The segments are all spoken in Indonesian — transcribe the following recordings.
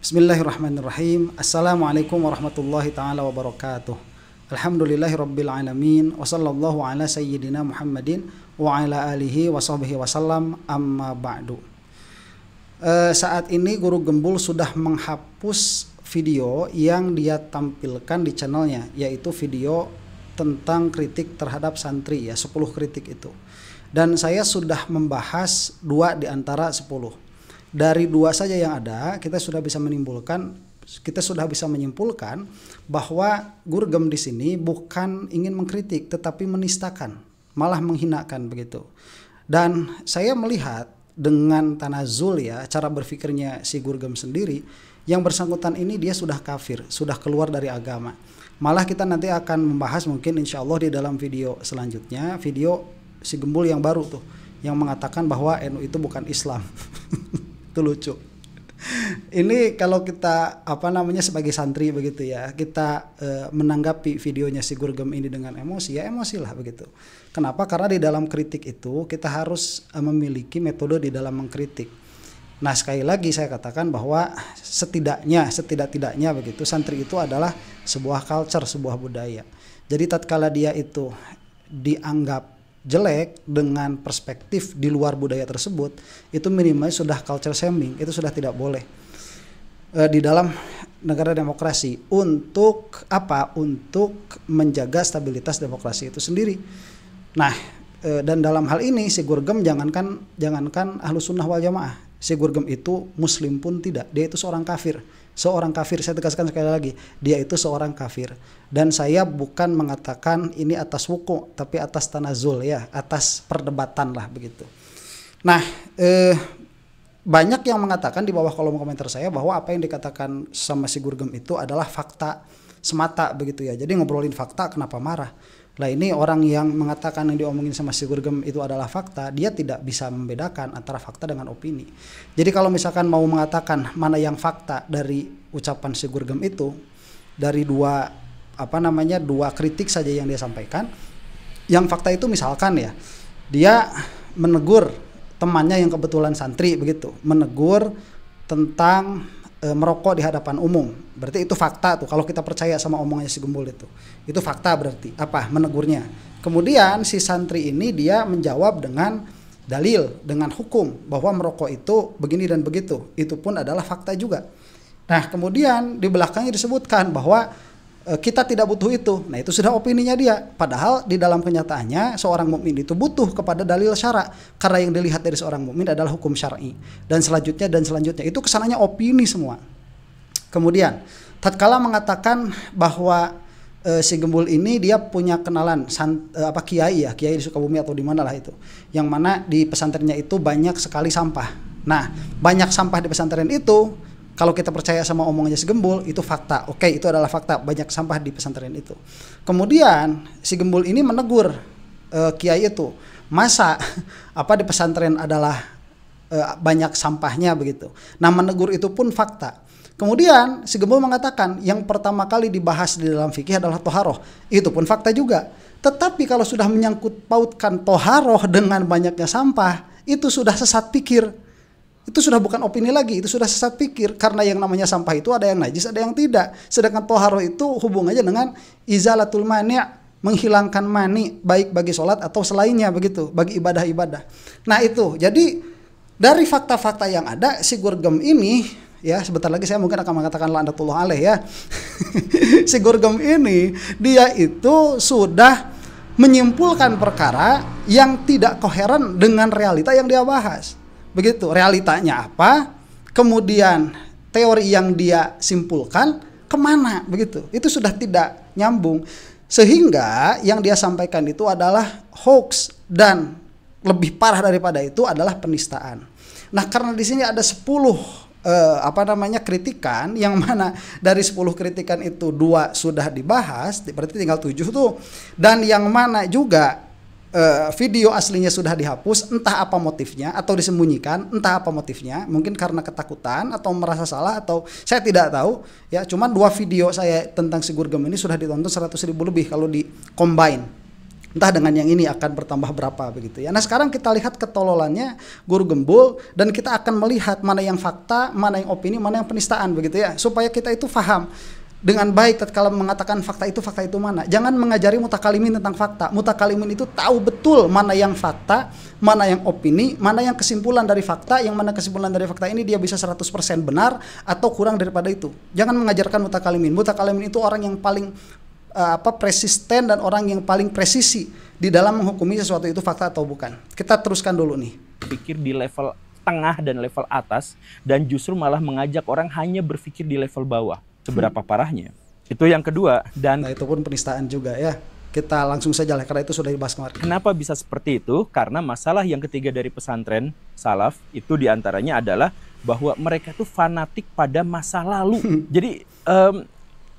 Bismillahirrahmanirrahim. Assalamualaikum warahmatullahi ta'ala wabarakatuh. Alhamdulillahirabbil alamin wa sallallahu ala sayyidina Muhammadin wa ala alihi wa sahbihi wasallam, amma ba'du. Saat ini Guru Gembul sudah menghapus video yang dia tampilkan di channelnya, yaitu video tentang kritik terhadap santri, ya, 10 kritik itu. Dan saya sudah membahas 2 di antara 10. Dari 2 saja yang ada, kita sudah bisa menyimpulkan bahwa Guru Gem di sini bukan ingin mengkritik, tetapi menistakan, malah menghinakan begitu. Dan saya melihat dengan tanazul, ya, cara berpikirnya si Guru Gem sendiri, yang bersangkutan ini dia sudah kafir, sudah keluar dari agama. Malah kita nanti akan membahas mungkin insya Allah di dalam video selanjutnya, video si Gembul yang baru tuh, yang mengatakan bahwa NU itu bukan Islam. Itu lucu. Ini kalau kita sebagai santri begitu, ya, kita menanggapi videonya si Guru Gem ini dengan emosi, ya emosilah begitu. Kenapa? Karena di dalam kritik itu kita harus memiliki metode di dalam mengkritik. Nah, sekali lagi saya katakan bahwa setidak-tidaknya begitu, santri itu adalah sebuah culture, sebuah budaya. Jadi tatkala dia itu dianggap jelek dengan perspektif di luar budaya tersebut, itu minimal sudah culture shaming, itu sudah tidak boleh di dalam negara demokrasi. Untuk apa? Untuk menjaga stabilitas demokrasi itu sendiri. Nah, dan dalam hal ini si Guru Gem jangankan Ahlus Sunnah wal Jamaah, si Guru Gem itu Muslim pun tidak, dia itu seorang kafir. Seorang kafir, saya tegaskan sekali lagi, dia itu seorang kafir. Dan saya bukan mengatakan ini atas wuku, tapi atas tanazul, ya, atas perdebatan lah begitu. Nah, banyak yang mengatakan di bawah kolom komentar saya bahwa apa yang dikatakan sama si Guru Gem itu adalah fakta semata begitu, ya. Jadi ngobrolin fakta kenapa marah? Lah, ini orang yang mengatakan yang diomongin sama si Guru Gem itu adalah fakta, dia tidak bisa membedakan antara fakta dengan opini. Jadi kalau misalkan mau mengatakan mana yang fakta dari ucapan si Guru Gem itu, dari dua kritik saja yang dia sampaikan. Yang fakta itu misalkan, ya, dia menegur temannya yang kebetulan santri begitu, menegur tentang merokok di hadapan umum. Berarti itu fakta tuh, kalau kita percaya sama omongannya si Gembul itu fakta. Berarti apa? Menegurnya. Kemudian si santri ini dia menjawab dengan dalil, dengan hukum bahwa merokok itu begini dan begitu. Itu pun adalah fakta juga. Nah, kemudian di belakangnya disebutkan bahwa kita tidak butuh itu. Nah, itu sudah opininya dia. Padahal di dalam kenyataannya seorang mukmin itu butuh kepada dalil syara, karena yang dilihat dari seorang mukmin adalah hukum syar'i. Dan selanjutnya itu kesananya opini semua. Kemudian tatkala mengatakan bahwa si Gembul ini dia punya kenalan kiai di Sukabumi atau di mana lah itu, yang mana di pesantrennya itu banyak sekali sampah. Nah, banyak sampah di pesantren itu, kalau kita percaya sama omongannya si Gembul, itu fakta. Oke, itu adalah fakta, banyak sampah di pesantren itu. Kemudian si Gembul ini menegur kiai itu, masa di pesantren adalah banyak sampahnya begitu. Nah, menegur itu pun fakta. Kemudian si Gembul mengatakan yang pertama kali dibahas di dalam fikih adalah toharoh. Itu pun fakta juga. Tetapi kalau sudah menyangkut pautkan toharoh dengan banyaknya sampah, itu sudah sesat pikir. Itu sudah bukan opini lagi, itu sudah sesat pikir. Karena yang namanya sampah itu ada yang najis, ada yang tidak. Sedangkan toharoh itu hubungannya dengan izalatul mani', menghilangkan mani, baik bagi sholat atau selainnya begitu, bagi ibadah-ibadah. Nah, itu. Jadi dari fakta-fakta yang ada, si Guru Gem ini, ya, sebentar lagi saya mungkin akan mengatakan la'natullah alaih, ya. Si Guru Gem ini dia itu sudah menyimpulkan perkara yang tidak koheren dengan realita yang dia bahas. Begitu, realitanya apa, kemudian teori yang dia simpulkan kemana, begitu. Itu sudah tidak nyambung. Sehingga yang dia sampaikan itu adalah hoax, dan lebih parah daripada itu adalah penistaan. Nah, karena di sini ada 10 kritikan, yang mana dari 10 kritikan itu 2 sudah dibahas, berarti tinggal 7 tuh. Dan yang mana juga video aslinya sudah dihapus, entah apa motifnya, atau disembunyikan, entah apa motifnya, mungkin karena ketakutan atau merasa salah, atau saya tidak tahu, ya. Cuman 2 video saya tentang si Guru Gem ini sudah ditonton 100.000 lebih kalau di combine. entah dengan yang ini akan bertambah berapa begitu ya. Nah sekarang kita lihat ketololannya guru gembul, dan kita akan melihat mana yang fakta, mana yang opini, mana yang penistaan begitu ya, supaya kita itu paham dengan baik tatkala mengatakan fakta itu mana. Jangan mengajari mutakalimin tentang fakta. Mutakalimin itu tahu betul mana yang fakta, mana yang opini, mana yang kesimpulan dari fakta, yang mana kesimpulan dari fakta ini dia bisa 100% benar atau kurang daripada itu. Jangan mengajarkan mutakalimin. Mutakalimin itu orang yang paling persisten dan orang yang paling presisi di dalam menghukumi sesuatu itu fakta atau bukan. Kita teruskan dulu nih. Pikir di level tengah dan level atas, dan justru malah mengajak orang hanya berpikir di level bawah. Seberapa parahnya. Itu yang kedua. Dan nah itu pun penistaan juga ya. Kita langsung saja lah, karena itu sudah dibahas kemarin. Kenapa bisa seperti itu? Karena masalah yang ketiga dari pesantren salaf itu diantaranya adalah bahwa mereka tuh fanatik pada masa lalu. Jadi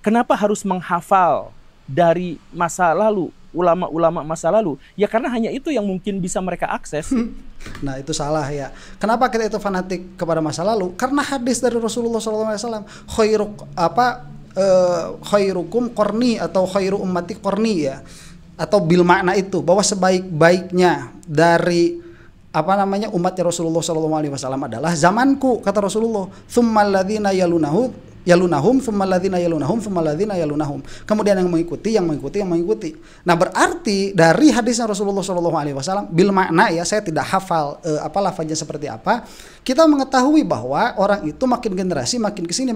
kenapa harus menghafal dari masa lalu, ulama-ulama masa lalu? Ya karena hanya itu yang mungkin bisa mereka akses. Nah itu salah ya. Kenapa kita itu fanatik kepada masa lalu? Karena hadis dari Rasulullah SAW, khairukum qarni atau khairu ummati qarni ya, atau bil makna itu bahwa sebaik-baiknya dari umatnya Rasulullah SAW adalah zamanku, kata Rasulullah. Tsummal ladzina yalunahum, tsummal ladzina yalunahum, tsummal ladzina yalunahum. Kemudian yang mengikuti. Nah, berarti dari hadisnya Rasulullah SAW bil makna ya, saya tidak hafal lafaznya seperti apa. Kita mengetahui bahwa orang itu makin generasi makin kesini,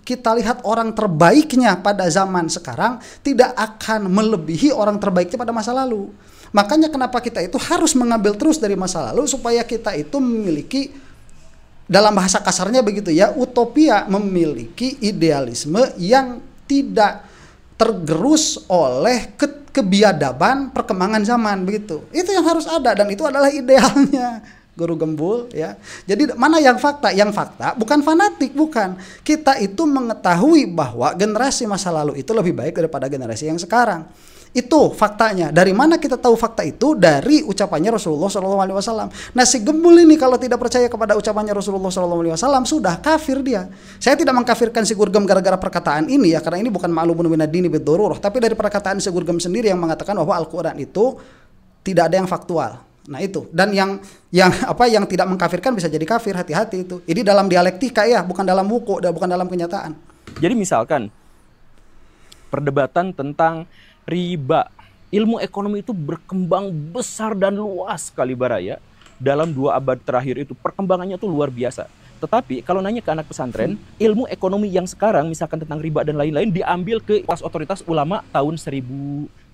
kita lihat orang terbaiknya pada zaman sekarang tidak akan melebihi orang terbaiknya pada masa lalu. Makanya kenapa kita itu harus mengambil terus dari masa lalu supaya kita itu memiliki, dalam bahasa kasarnya begitu ya, utopia, memiliki idealisme yang tidak tergerus oleh kebiadaban perkembangan zaman begitu. Itu yang harus ada, dan itu adalah idealnya guru gembul ya. Jadi mana yang fakta? Yang fakta bukan fanatik, bukan. Kita itu mengetahui bahwa generasi masa lalu itu lebih baik daripada generasi yang sekarang. Itu faktanya. Dari mana kita tahu fakta itu? Dari ucapannya Rasulullah SAW. Nah si gembul ini kalau tidak percaya kepada ucapannya Rasulullah SAW sudah kafir dia. Saya tidak mengkafirkan si Gurgem gara-gara perkataan ini ya, karena ini bukan ma'lumun minad dini bid-darurah, tapi dari perkataan si Gurgem sendiri yang mengatakan bahwa Al-Quran itu tidak ada yang faktual. Nah itu, dan yang tidak mengkafirkan bisa jadi kafir, hati-hati itu. Ini dalam dialektika ya, bukan dalam buku, bukan dalam kenyataan. Jadi misalkan perdebatan tentang riba, ilmu ekonomi itu berkembang besar dan luas sekali baraya. Dalam 2 abad terakhir itu perkembangannya tuh luar biasa. Tetapi kalau nanya ke anak pesantren, ilmu ekonomi yang sekarang misalkan tentang riba dan lain-lain diambil ke otoritas ulama tahun 1000,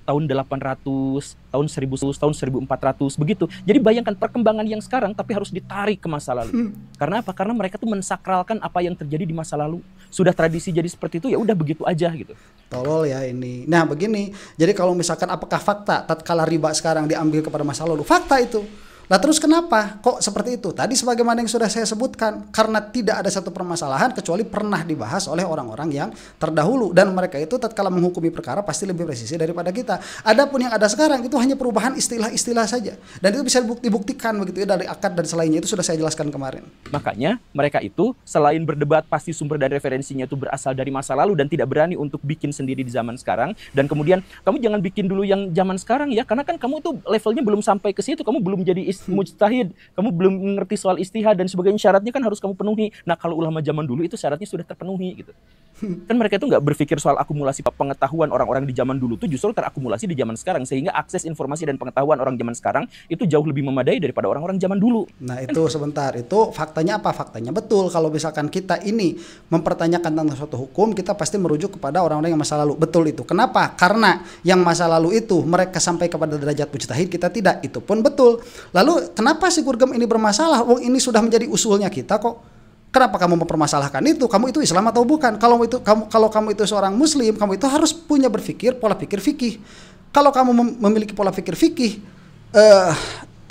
tahun 800, tahun 1000, tahun 1400 begitu. Jadi bayangkan perkembangan yang sekarang tapi harus ditarik ke masa lalu. Karena apa? Karena mereka tuh mensakralkan apa yang terjadi di masa lalu. Sudah tradisi jadi seperti itu, ya udah begitu aja gitu. Tolol ya ini. Nah begini, jadi kalau misalkan apakah fakta tatkala riba sekarang diambil kepada masa lalu? Fakta itu. Nah terus kenapa kok seperti itu? Tadi sebagaimana yang sudah saya sebutkan, karena tidak ada satu permasalahan kecuali pernah dibahas oleh orang-orang yang terdahulu, dan mereka itu tatkala menghukumi perkara pasti lebih presisi daripada kita. Adapun yang ada sekarang itu hanya perubahan istilah-istilah saja, dan itu bisa dibuktikan begitu ya dari akad dan selainnya, itu sudah saya jelaskan kemarin. Makanya mereka itu selain berdebat pasti sumber dan referensinya itu berasal dari masa lalu dan tidak berani untuk bikin sendiri di zaman sekarang. Dan kemudian kamu jangan bikin dulu yang zaman sekarang ya, karena kan kamu itu levelnya belum sampai ke situ, kamu belum jadi mujtahid, kamu belum mengerti soal istihad dan sebagainya, syaratnya kan harus kamu penuhi. Nah kalau ulama zaman dulu itu syaratnya sudah terpenuhi gitu. Kan mereka itu nggak berpikir soal akumulasi pengetahuan orang-orang di zaman dulu tuh justru terakumulasi di zaman sekarang, sehingga akses informasi dan pengetahuan orang zaman sekarang itu jauh lebih memadai daripada orang-orang zaman dulu. Nah itu sebentar, itu faktanya apa? Faktanya betul, kalau misalkan kita ini mempertanyakan tentang suatu hukum, kita pasti merujuk kepada orang-orang yang masa lalu. Betul itu. Kenapa? Karena yang masa lalu itu mereka sampai kepada derajat mujtahid, kita tidak. Itu pun betul. Lalu kenapa si Gurgem ini bermasalah? Wong ini sudah menjadi usulnya kita kok. Kenapa kamu mempermasalahkan itu? Kamu itu Islam atau bukan? Kalau kamu itu seorang Muslim, kamu itu harus punya berpikir pola pikir fikih. Kalau kamu memiliki pola pikir fikih,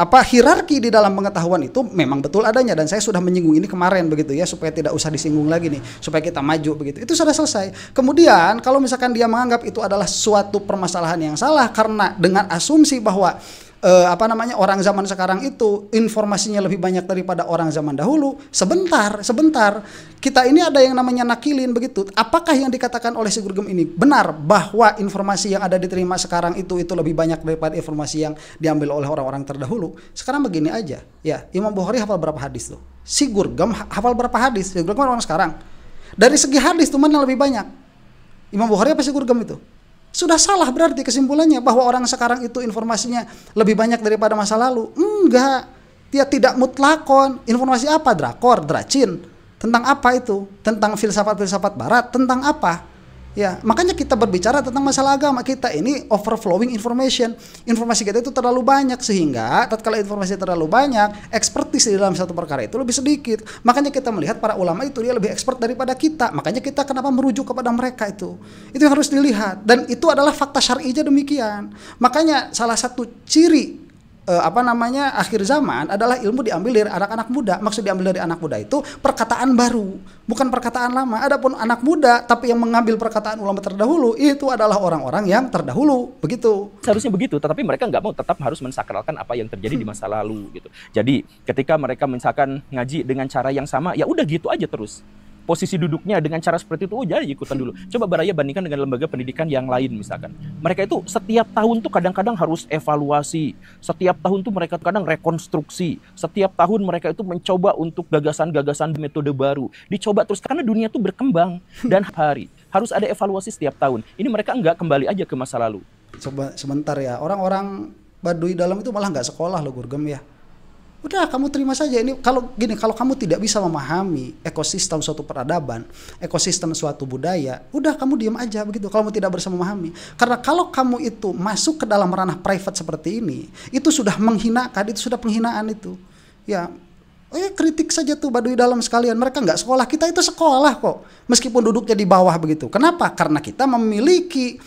hierarki di dalam pengetahuan itu memang betul adanya, dan saya sudah menyinggung ini kemarin begitu ya, supaya tidak usah disinggung lagi nih, supaya kita maju begitu. Itu sudah selesai. Kemudian kalau misalkan dia menganggap itu adalah suatu permasalahan yang salah karena dengan asumsi bahwa orang zaman sekarang itu informasinya lebih banyak daripada orang zaman dahulu. Sebentar, kita ini ada yang namanya nakilin begitu. Apakah yang dikatakan oleh si Gurgem ini benar bahwa informasi yang ada diterima sekarang itu lebih banyak daripada informasi yang diambil oleh orang-orang terdahulu? Sekarang begini aja, ya, Imam Bukhari hafal berapa hadis tuh? Si Gurgem hafal berapa hadis? Si Gurgem orang sekarang. Dari segi hadis tuh mana yang lebih banyak? Imam Bukhari apa si Gurgem itu? Sudah salah berarti kesimpulannya bahwa orang sekarang itu informasinya lebih banyak daripada masa lalu. Enggak. Dia tidak mutlakon. Informasi apa? Drakor, dracin. Tentang apa itu? Tentang filsafat-filsafat barat. Tentang apa? Ya, makanya kita berbicara tentang masalah agama. Kita ini overflowing information. Informasi kita itu terlalu banyak sehingga tatkala informasi terlalu banyak, expertise di dalam satu perkara itu lebih sedikit. Makanya kita melihat para ulama itu dia lebih expert daripada kita. Makanya kita kenapa merujuk kepada mereka itu. Itu yang harus dilihat dan itu adalah fakta syar'inya demikian. Makanya salah satu ciri akhir zaman adalah ilmu diambil dari anak-anak muda. Maksud diambil dari anak muda itu perkataan baru, bukan perkataan lama. Adapun anak muda tapi yang mengambil perkataan ulama terdahulu itu adalah orang-orang yang terdahulu, begitu. Seharusnya begitu, tetapi mereka nggak mau, tetap harus mensakralkan apa yang terjadi di masa lalu gitu. Jadi ketika mereka misalkan ngaji dengan cara yang sama, ya udah gitu aja terus. Posisi duduknya dengan cara seperti itu, jadi ikutan dulu. Coba Baraya bandingkan dengan lembaga pendidikan yang lain misalkan. Mereka itu setiap tahun tuh kadang-kadang harus evaluasi. Setiap tahun tuh mereka kadang rekonstruksi. Setiap tahun mereka itu mencoba untuk gagasan-gagasan metode baru. Dicoba terus, karena dunia tuh berkembang. Dan harus ada evaluasi setiap tahun. Ini mereka enggak kembali aja ke masa lalu. Coba sebentar ya, orang-orang Baduy dalam itu malah nggak sekolah loh Gurgem ya. Udah kamu terima saja ini. Kalau kamu tidak bisa memahami ekosistem suatu peradaban, ekosistem suatu budaya, udah kamu diam aja begitu. Kalau kamu tidak bisa memahami, karena kalau kamu itu masuk ke dalam ranah private seperti ini, itu sudah menghinakan, itu sudah penghinaan itu. Ya, kritik saja tuh Baduy dalam sekalian. Mereka nggak sekolah, kita itu sekolah kok, meskipun duduknya di bawah begitu. Kenapa? Karena kita memiliki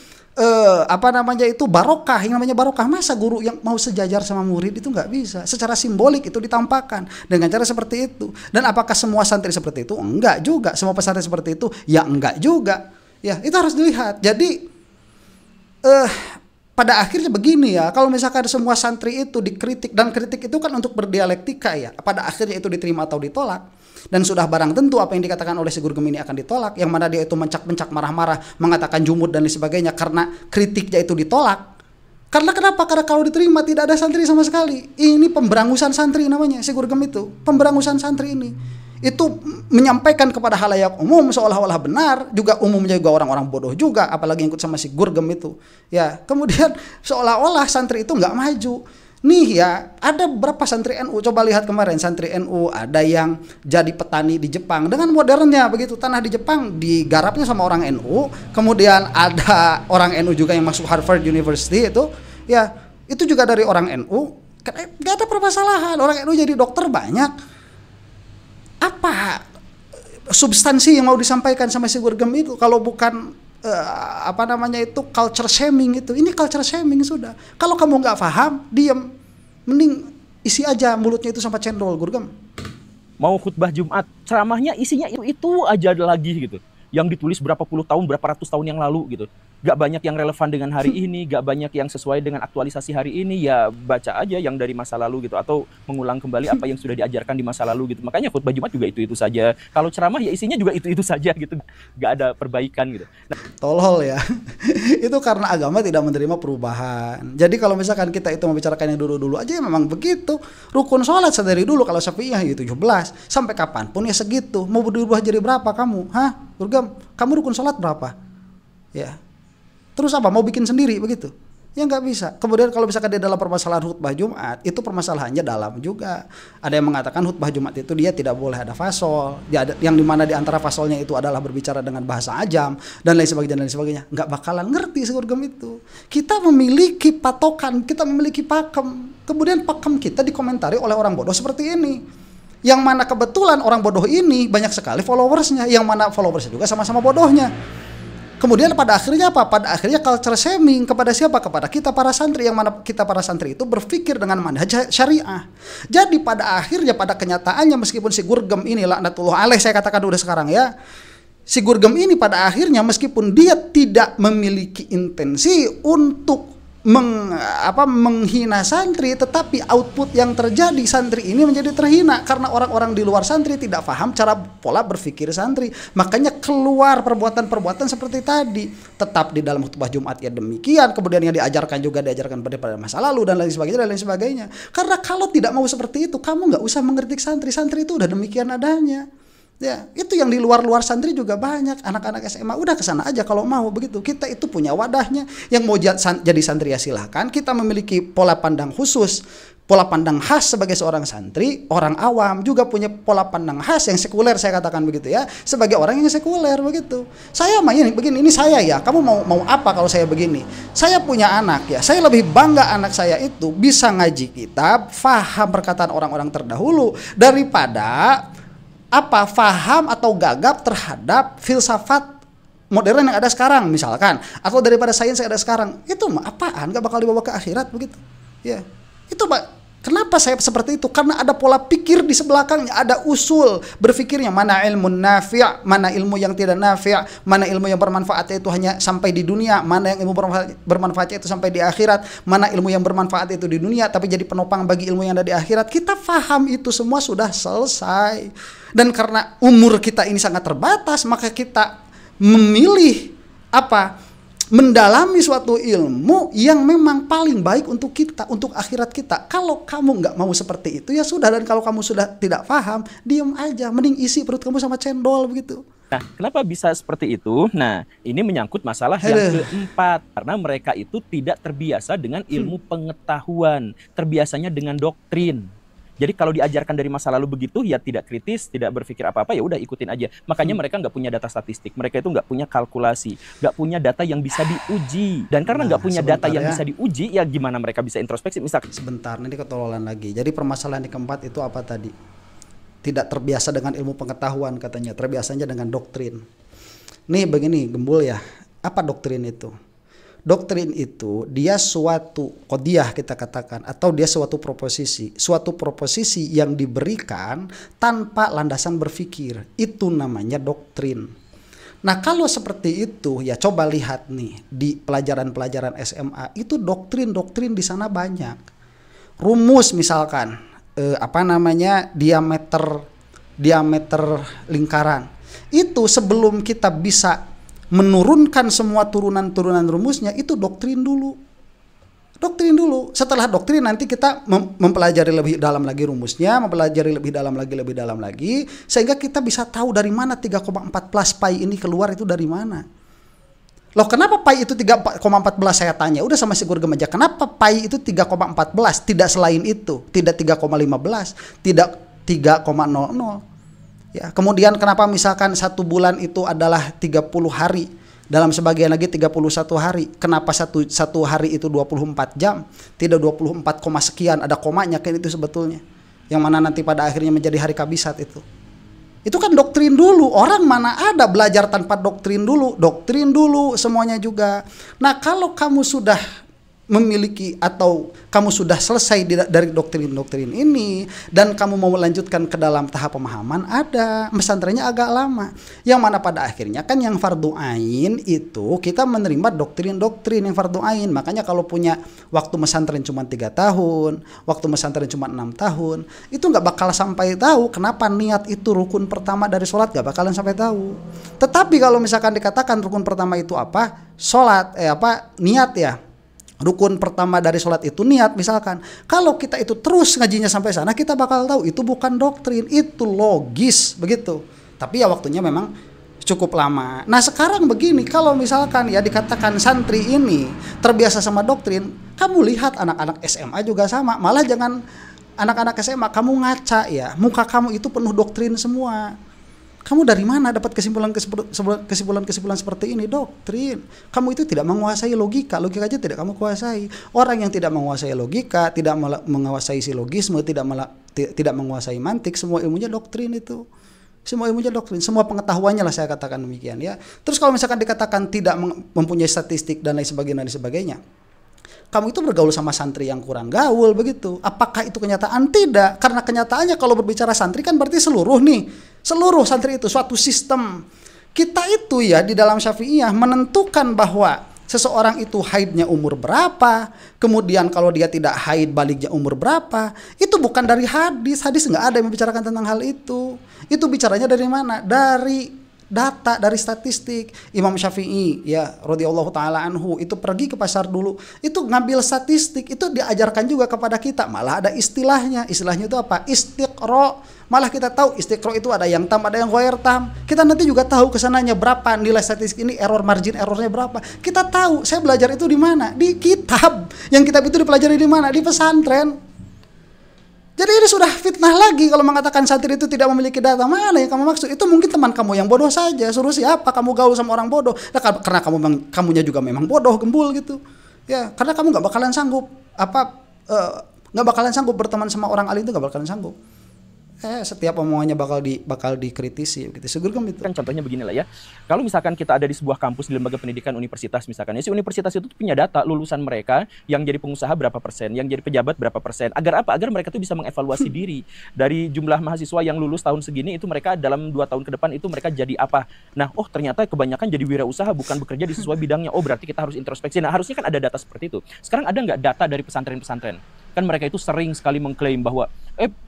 barokah. Yang namanya barokah, masa guru yang mau sejajar sama murid itu nggak bisa. Secara simbolik itu ditampakkan dengan cara seperti itu. Dan apakah semua santri seperti itu? Enggak juga. Semua pesantren seperti itu? Ya enggak juga. Ya, itu harus dilihat. Jadi pada akhirnya begini ya, kalau misalkan semua santri itu dikritik, dan kritik itu kan untuk berdialektika ya, pada akhirnya itu diterima atau ditolak. Dan sudah barang tentu apa yang dikatakan oleh si Gurgem ini akan ditolak, yang mana dia itu mencak-mencak, marah-marah, mengatakan jumud dan lain sebagainya karena kritiknya itu ditolak. Karena kenapa? Karena kalau diterima tidak ada santri sama sekali. Ini pemberangusan santri namanya si Gurgem itu. Pemberangusan santri ini. Itu menyampaikan kepada halayak umum seolah-olah benar, juga umumnya juga orang-orang bodoh juga, apalagi yang ikut sama si Gurgem itu. Ya, kemudian seolah-olah santri itu nggak maju. Nih ya, ada berapa santri NU, coba lihat kemarin santri NU ada yang jadi petani di Jepang dengan modernnya begitu, tanah di Jepang digarapnya sama orang NU, kemudian ada orang NU juga yang masuk Harvard University itu, ya itu juga dari orang NU, gak ada permasalahan, orang NU jadi dokter banyak. Apa substansi yang mau disampaikan sama si Gurgem itu kalau bukan culture shaming itu. Ini culture shaming sudah. Kalau kamu nggak paham, diam. Mending isi aja mulutnya itu sama cendol, Gurgem. Mau khutbah Jumat, ceramahnya isinya itu aja lagi gitu. Yang ditulis berapa puluh tahun, berapa ratus tahun yang lalu gitu. Gak banyak yang relevan dengan hari ini, gak banyak yang sesuai dengan aktualisasi hari ini. Ya baca aja yang dari masa lalu gitu, atau mengulang kembali apa yang sudah diajarkan di masa lalu gitu. Makanya khutbah Jumat juga itu saja. Kalau ceramah ya isinya juga itu saja gitu. Gak ada perbaikan gitu. Tolol ya. Itu karena agama tidak menerima perubahan. Jadi kalau misalkan kita itu membicarakan yang dulu-dulu aja ya memang begitu. Rukun sholat dari dulu kalau Syafi'iyah ya 17. Sampai kapanpun ya segitu. Mau berubah jadi berapa kamu? Hah? Gurgem, kamu rukun sholat berapa? Ya. Terus apa? Mau bikin sendiri begitu? Ya nggak bisa. Kemudian kalau misalkan dia dalam permasalahan khutbah Jumat, itu permasalahannya dalam juga. Ada yang mengatakan khutbah Jumat itu dia tidak boleh ada fasol, yang dimana di antara fasolnya itu adalah berbicara dengan bahasa ajam dan lain sebagainya. Nggak bakalan ngerti si Gurgem itu. Kita memiliki patokan, kita memiliki pakem. Kemudian pakem kita dikomentari oleh orang bodoh seperti ini. Yang mana kebetulan orang bodoh ini banyak sekali followersnya, yang mana followersnya juga sama-sama bodohnya. Kemudian pada akhirnya apa? Pada akhirnya culture shaming kepada siapa? Kepada kita para santri, yang mana kita para santri itu berpikir dengan manhaj syariah. Jadi pada akhirnya, pada kenyataannya, meskipun si Gurgem ini laknatullah alaih, saya katakan udah sekarang ya, si Gurgem ini pada akhirnya meskipun dia tidak memiliki intensi untuk menghina santri, tetapi output yang terjadi santri ini menjadi terhina karena orang-orang di luar santri tidak paham cara pola berpikir santri, makanya keluar perbuatan-perbuatan seperti tadi. Tetap di dalam khutbah Jumat ya demikian, kemudian yang diajarkan pada masa lalu dan lain sebagainya. Karena kalau tidak mau seperti itu, kamu nggak usah mengkritik santri itu udah demikian adanya. Ya, itu yang di luar santri juga banyak, anak-anak SMA udah kesana aja kalau mau begitu. Kita itu punya wadahnya, yang mau jadi santri ya silahkan. Kita memiliki pola pandang khusus, pola pandang khas sebagai seorang santri. Orang awam juga punya pola pandang khas yang sekuler, saya katakan begitu ya, sebagai orang yang sekuler begitu. Saya mah ini saya ya, kamu mau apa kalau saya begini? Saya punya anak ya, saya lebih bangga anak saya itu bisa ngaji kitab, faham perkataan orang-orang terdahulu daripada faham atau gagap terhadap filsafat modern yang ada sekarang misalkan, atau daripada sains yang ada sekarang. Itu mah apaan, gak bakal dibawa ke akhirat begitu ya. Itu kenapa saya seperti itu, karena ada pola pikir di sebelakangnya, ada usul berpikirnya, mana ilmu nafi', mana ilmu yang tidak nafi', mana ilmu yang bermanfaat itu hanya sampai di dunia, mana yang ilmu bermanfaatnya itu sampai di akhirat, mana ilmu yang bermanfaat itu di dunia tapi jadi penopang bagi ilmu yang ada di akhirat. Kita paham itu semua sudah selesai. Dan karena umur kita ini sangat terbatas, maka kita memilih mendalami suatu ilmu yang memang paling baik untuk kita, untuk akhirat kita. Kalau kamu nggak mau seperti itu ya sudah, dan kalau kamu sudah tidak paham, diam aja, mending isi perut kamu sama cendol begitu. Nah, kenapa bisa seperti itu? Nah, ini menyangkut masalah yang keempat, karena mereka itu tidak terbiasa dengan ilmu pengetahuan, terbiasanya dengan doktrin. Jadi kalau diajarkan dari masa lalu begitu, ya tidak kritis, tidak berpikir apa-apa, ya udah ikutin aja. Makanya mereka nggak punya data statistik, mereka itu nggak punya kalkulasi, nggak punya data yang bisa diuji. Dan karena nggak punya data yang bisa diuji, ya gimana mereka bisa introspeksi? Misalkan sebentar, nanti ketololan lagi. Jadi permasalahan yang keempat itu apa tadi? Tidak terbiasa dengan ilmu pengetahuan katanya, terbiasanya dengan doktrin. Nih begini, Gembul ya, apa doktrin itu? Doktrin itu dia suatu qadiyah kita katakan, atau dia suatu proposisi yang diberikan tanpa landasan berpikir. Itu namanya doktrin. Nah, kalau seperti itu ya coba lihat nih di pelajaran-pelajaran SMA, itu doktrin di sana banyak. Rumus misalkan diameter lingkaran. Itu sebelum kita bisa menurunkan semua turunan rumusnya, itu doktrin dulu. Setelah doktrin nanti kita mempelajari lebih dalam lagi rumusnya, mempelajari lebih dalam lagi, sehingga kita bisa tahu dari mana 3,14 pi ini keluar itu dari mana. Loh, kenapa pi itu 3,14 saya tanya? Udah sama si Gurgem aja. Kenapa pi itu 3,14? Tidak selain itu, tidak 3,15, tidak 3,00. Ya, kemudian kenapa misalkan 1 bulan itu adalah 30 hari, dalam sebagian lagi 31 hari. Kenapa satu hari itu 24 jam, tidak 24, sekian, ada komanya kan itu sebetulnya. Yang mana nanti pada akhirnya menjadi hari kabisat itu. Itu kan doktrin dulu. Orang mana ada belajar tanpa doktrin dulu. Doktrin dulu semuanya juga. Nah, kalau kamu sudah memiliki atau kamu sudah selesai dari doktrin ini dan kamu mau melanjutkan ke dalam tahap pemahaman, ada pesantrennya agak lama, yang mana pada akhirnya kan yang fardu ain itu kita menerima doktrin yang fardu ain. Makanya kalau punya waktu pesantren cuma 3 tahun, waktu pesantren cuma 6 tahun, itu nggak bakal sampai tahu kenapa niat itu rukun pertama dari sholat, nggak bakalan sampai tahu. Tetapi kalau misalkan dikatakan rukun pertama itu apa, sholat niat ya, rukun pertama dari sholat itu niat misalkan. Kalau kita itu terus ngajinya sampai sana, kita bakal tahu itu bukan doktrin, itu logis begitu. Tapi ya waktunya memang cukup lama. Nah sekarang begini, kalau misalkan ya dikatakan santri ini terbiasa sama doktrin, kamu lihat anak-anak SMA juga sama. Malah jangan anak-anak SMA, kamu ngaca ya, muka kamu itu penuh doktrin semua. Kamu dari mana dapat kesimpulan seperti ini? Doktrin. Kamu itu tidak menguasai logika aja tidak kamu kuasai. Orang yang tidak menguasai logika, tidak menguasai silogisme, tidak menguasai mantik, semua ilmunya doktrin itu. Semua ilmunya doktrin, semua pengetahuannya lah saya katakan demikian ya. Terus kalau misalkan dikatakan tidak mempunyai statistik dan lain sebagainya, kamu itu bergaul sama santri yang kurang gaul begitu. Apakah itu kenyataan? Tidak. Karena kenyataannya kalau berbicara santri kan berarti seluruh santri itu suatu sistem. Kita itu ya di dalam Syafi'iyah menentukan bahwa Seseorang itu haidnya umur berapa, kemudian kalau dia tidak haid baliknya umur berapa, itu bukan dari hadis. Hadis nggak ada yang membicarakan tentang hal itu. Itu bicaranya dari mana? Dari data, dari statistik. Imam Syafi'i ya radhiyallahu taala anhu itu pergi ke pasar dulu, itu ngambil statistik, itu diajarkan juga kepada kita. Malah ada istilahnya itu apa? Istiqra. Malah kita tahu istiqra itu ada yang tam, ada yang ghair tam. Kita nanti juga tahu kesananya berapa nilai statistik ini, margin errornya berapa. Kita tahu. Saya belajar itu di mana? Di kitab. Yang kitab itu dipelajari di mana? Di pesantren. Jadi ini sudah fitnah lagi kalau mengatakan santri itu tidak memiliki data. Mana yang kamu maksud? Itu mungkin teman kamu yang bodoh saja. Suruh siapa kamu gaul sama orang bodoh? Nah, karena kamunya juga memang bodoh, gembul gitu. Ya, karena kamu nggak bakalan sanggup nggak bakalan sanggup berteman sama orang alim, itu nggak bakalan sanggup. Setiap omongannya bakal dikritisi gitu. Segera itu. Kan contohnya beginilah ya. Kalau misalkan kita ada di sebuah kampus di lembaga pendidikan universitas misalkan, ya si universitas itu punya data lulusan mereka yang jadi pengusaha berapa persen, yang jadi pejabat berapa persen. Agar apa? Agar mereka tuh bisa mengevaluasi diri. Dari jumlah mahasiswa yang lulus tahun segini itu mereka dalam 2 tahun ke depan itu mereka jadi apa. Nah, ternyata kebanyakan jadi wirausaha bukan bekerja di sesuai bidangnya. Berarti kita harus introspeksi. Nah, harusnya kan ada data seperti itu. Sekarang ada nggak data dari pesantren-pesantren? Kan mereka itu sering sekali mengklaim bahwa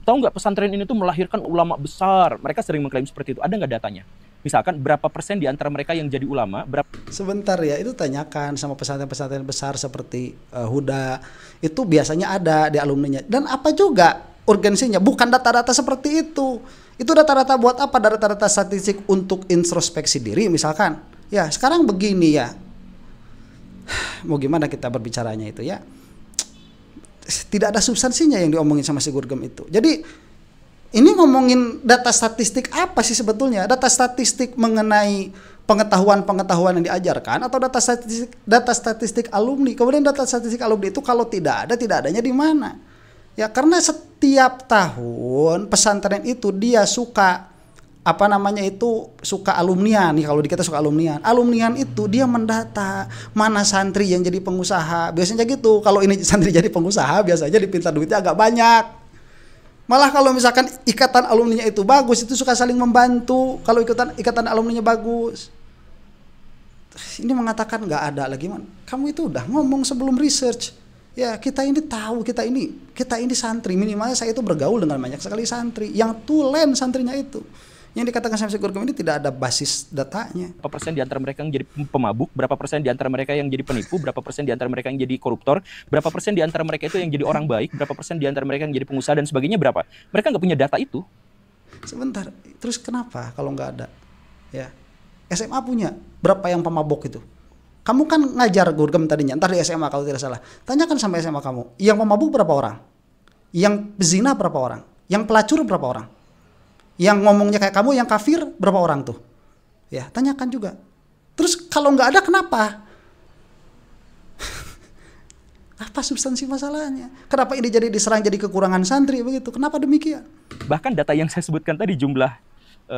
tahu nggak pesantren ini tuh melahirkan ulama besar. Mereka sering mengklaim seperti itu. Ada nggak datanya? Misalkan berapa persen di antara mereka yang jadi ulama? Sebentar ya, itu tanyakan sama pesantren-pesantren besar seperti Huda. Itu biasanya ada di alumninya. Dan apa juga urgensinya? Bukan data-data seperti itu. Itu data-data buat apa? Data-data statistik untuk introspeksi diri misalkan. Ya sekarang begini ya. Mau gimana kita berbicaranya itu ya? Tidak ada substansinya yang diomongin sama si Gurgem itu. Jadi ini ngomongin data statistik apa sih sebetulnya? Data statistik mengenai pengetahuan yang diajarkan atau data statistik alumni? Kemudian data statistik alumni itu kalau tidak adanya di mana? Ya karena setiap tahun pesantren itu dia suka suka alumnian nih, kalau di kita suka alumnian itu dia mendata mana santri yang jadi pengusaha. Biasanya gitu, kalau ini santri jadi pengusaha biasanya dipinta duitnya agak banyak. Malah kalau misalkan ikatan alumninya itu bagus, itu suka saling membantu kalau ikatan alumninya bagus. Ini mengatakan nggak ada lagi, man. Kamu itu udah ngomong sebelum research. Ya kita ini tahu, kita ini santri, minimalnya saya itu bergaul dengan banyak sekali santri yang tulen santrinya itu. Yang dikatakan sama Gurgem ini tidak ada basis datanya. Berapa persen di antara mereka yang jadi pemabuk, berapa persen di antara mereka yang jadi penipu, berapa persen di antara mereka yang jadi koruptor, berapa persen di antara mereka itu yang jadi orang baik, berapa persen di antara mereka yang jadi pengusaha dan sebagainya, berapa? Mereka nggak punya data itu. Sebentar, terus kenapa kalau nggak ada? Ya, SMA punya berapa yang pemabuk itu? Kamu kan ngajar Gurgem tadinya, entar di SMA kalau tidak salah. Tanyakan sama SMA kamu, yang pemabuk berapa orang? Yang pezina berapa orang? Yang pelacur berapa orang? Yang ngomongnya kayak kamu, yang kafir berapa orang tuh? Ya, tanyakan juga. Terus kalau nggak ada kenapa? Apa substansi masalahnya? Kenapa ini diserang jadi kekurangan santri begitu? Kenapa demikian? Bahkan data yang saya sebutkan tadi, jumlah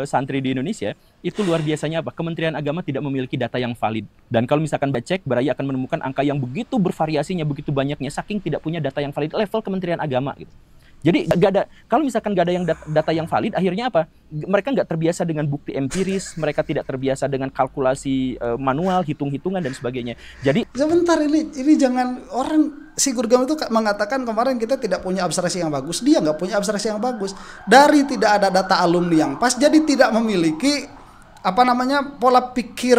santri di Indonesia itu luar biasanya apa? Kementerian Agama tidak memiliki data yang valid. Dan kalau misalkan cek, Baraya akan menemukan angka yang begitu bervariasinya, begitu banyaknya, saking tidak punya data yang valid level Kementerian Agama gitu. Jadi kalau misalkan nggak ada yang data yang valid, akhirnya apa? Mereka nggak terbiasa dengan bukti empiris, mereka tidak terbiasa dengan kalkulasi manual, hitung-hitungan dan sebagainya. Jadi sebentar, ini jangan orang si Gurgem itu mengatakan kemarin kita tidak punya abstraksi yang bagus. Dia nggak punya abstraksi yang bagus. Dari tidak ada data alumni yang pas, jadi tidak memiliki pola pikir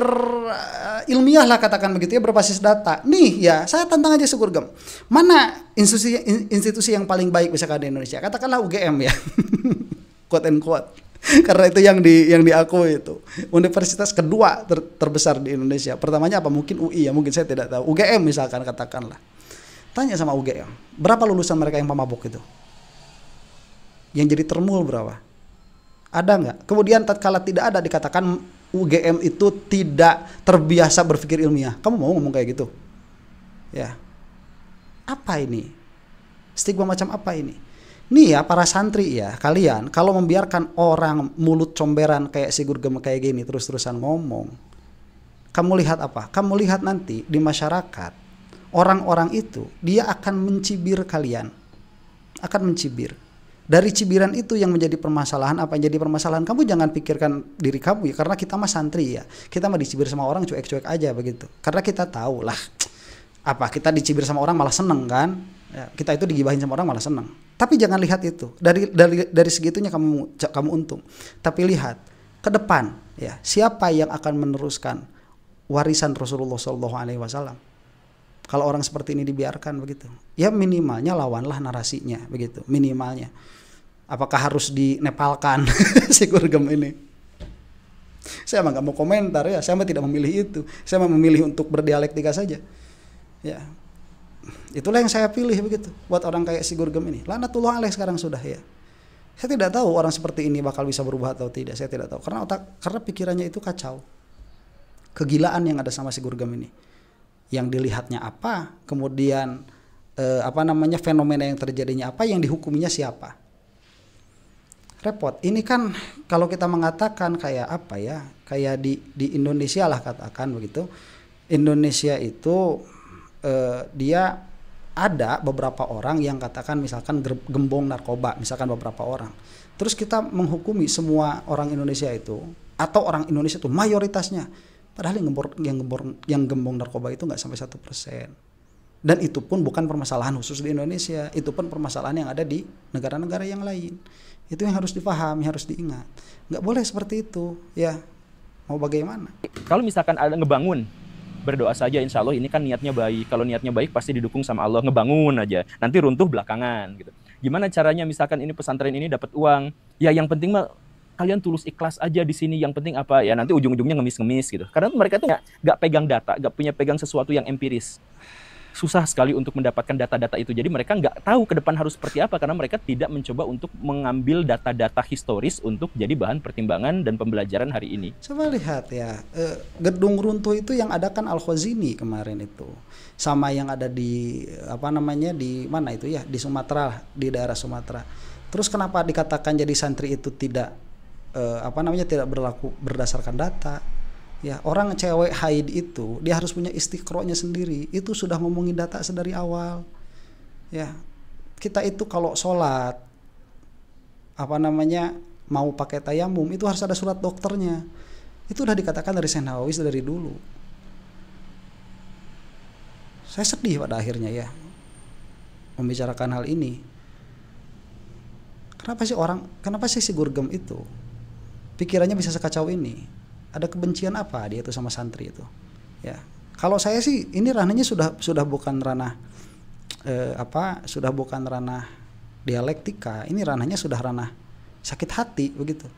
ilmiah lah katakan begitu ya, berbasis data. Nih ya, saya tantang aja si Gurgem. Mana institusi yang paling baik misalkan di Indonesia? Katakanlah UGM ya. Quote and quote. Karena itu yang diakui itu. Universitas kedua terbesar di Indonesia. Pertamanya apa? Mungkin UI ya, mungkin saya tidak tahu. UGM misalkan katakanlah. Tanya sama UGM, berapa lulusan mereka yang pemabuk itu? Yang jadi termul berapa? Ada nggak? Kemudian tatkala tidak ada dikatakan UGM itu tidak terbiasa berpikir ilmiah. Kamu mau ngomong kayak gitu? Ya. Apa ini? Stigma macam apa ini? Nih ya para santri ya, kalian kalau membiarkan orang mulut comberan kayak si Gurgem kayak gini terus-terusan ngomong, kamu lihat apa? Kamu lihat nanti di masyarakat orang-orang itu dia akan mencibir kalian. Akan mencibir. Dari cibiran itu yang menjadi permasalahan. Apa yang jadi permasalahan? Kamu jangan pikirkan diri kamu ya, karena kita mah santri ya. Kita mah dicibir sama orang cuek-cuek aja begitu. Karena kita tahu lah, apa kita dicibir sama orang malah seneng kan? Ya, kita itu digibahin sama orang malah seneng. Tapi jangan lihat itu. Dari segitunya kamu untung. Tapi lihat ke depan ya, siapa yang akan meneruskan warisan Rasulullah SAW? Kalau orang seperti ini dibiarkan begitu, ya minimalnya lawanlah narasinya begitu, minimalnya. Apakah harus dinepalkan si Gurgem ini? Saya mah nggak mau komentar ya, saya mah tidak memilih itu. Saya mah memilih untuk berdialektika saja. Ya, itulah yang saya pilih begitu. Buat orang kayak si Gurgem ini, laknatullah alaih sekarang sudah ya. Saya tidak tahu orang seperti ini bakal bisa berubah atau tidak. Saya tidak tahu karena pikirannya itu kacau. Kegilaan yang ada sama si Gurgem ini. Yang dilihatnya apa, kemudian fenomena yang terjadinya apa, yang dihukuminya siapa. Repot. Ini kan kalau kita mengatakan kayak apa ya, kayak di Indonesia lah katakan begitu. Indonesia itu dia ada beberapa orang yang katakan misalkan gembong narkoba, misalkan beberapa orang. Terus kita menghukumi semua orang Indonesia itu, atau orang Indonesia itu mayoritasnya. Padahal yang gembong narkoba itu nggak sampai 1%. Dan itu pun bukan permasalahan khusus di Indonesia, itu pun permasalahan yang ada di negara-negara yang lain. Itu yang harus dipahami, harus diingat. Nggak boleh seperti itu, ya. Mau bagaimana? Kalau misalkan ada ngebangun, berdoa saja, insya Allah ini kan niatnya baik. Kalau niatnya baik pasti didukung sama Allah, ngebangun aja. Nanti runtuh belakangan gitu. Gimana caranya misalkan ini pesantren ini dapat uang? Ya yang penting mah kalian tulus ikhlas aja di sini. Yang penting apa? Ya nanti ujung-ujungnya ngemis-ngemis gitu. Karena mereka tuh nggak pegang data, nggak punya pegang sesuatu yang empiris. Susah sekali untuk mendapatkan data-data itu. Jadi mereka nggak tahu ke depan harus seperti apa karena mereka tidak mencoba untuk mengambil data-data historis untuk jadi bahan pertimbangan dan pembelajaran hari ini. Coba lihat ya, gedung runtuh itu yang ada kan Al-Khazini kemarin itu, sama yang ada di di mana itu ya, di Sumatera, di daerah Sumatera. Terus kenapa dikatakan jadi santri itu tidak tidak berlaku berdasarkan data? Ya, orang cewek haid itu dia harus punya istiqronya sendiri. Itu sudah ngomongin data sedari awal. Ya, kita itu kalau sholat mau pakai tayamum itu harus ada surat dokternya. Itu udah dikatakan dari Syekh Nawawi dari dulu. Saya sedih pada akhirnya ya membicarakan hal ini. Kenapa sih si Gurgem itu pikirannya bisa sekacau ini? Ada kebencian apa dia itu sama santri itu? Ya, kalau saya sih ini ranahnya sudah bukan ranah sudah bukan ranah dialektika. Ini ranahnya sudah ranah sakit hati begitu.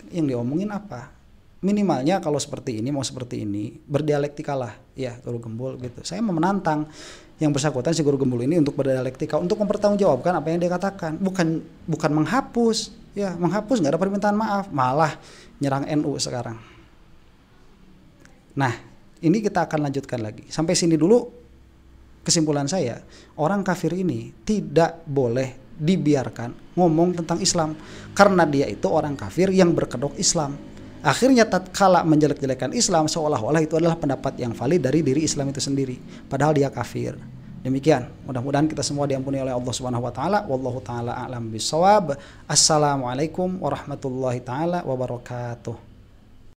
Yang diomongin apa? Minimalnya kalau seperti ini, mau seperti ini, berdialektika lah ya Guru Gembul gitu. Saya mau menantang yang bersangkutan si Guru Gembul ini untuk berdialektika, untuk mempertanggungjawabkan apa yang dia katakan, bukan menghapus. Ya, menghapus, nggak ada permintaan maaf, malah nyerang NU sekarang. Nah, ini kita akan lanjutkan lagi. Sampai sini dulu kesimpulan saya, orang kafir ini tidak boleh dibiarkan ngomong tentang Islam karena dia itu orang kafir yang berkedok Islam. Akhirnya tatkala menjelek-jelekan Islam seolah-olah itu adalah pendapat yang valid dari diri Islam itu sendiri, padahal dia kafir. Demikian, mudah-mudahan kita semua diampuni oleh Allah Subhanahu wa taala. Wallahu taala a'lam bissawab. Assalamualaikum warahmatullahi taala wabarakatuh.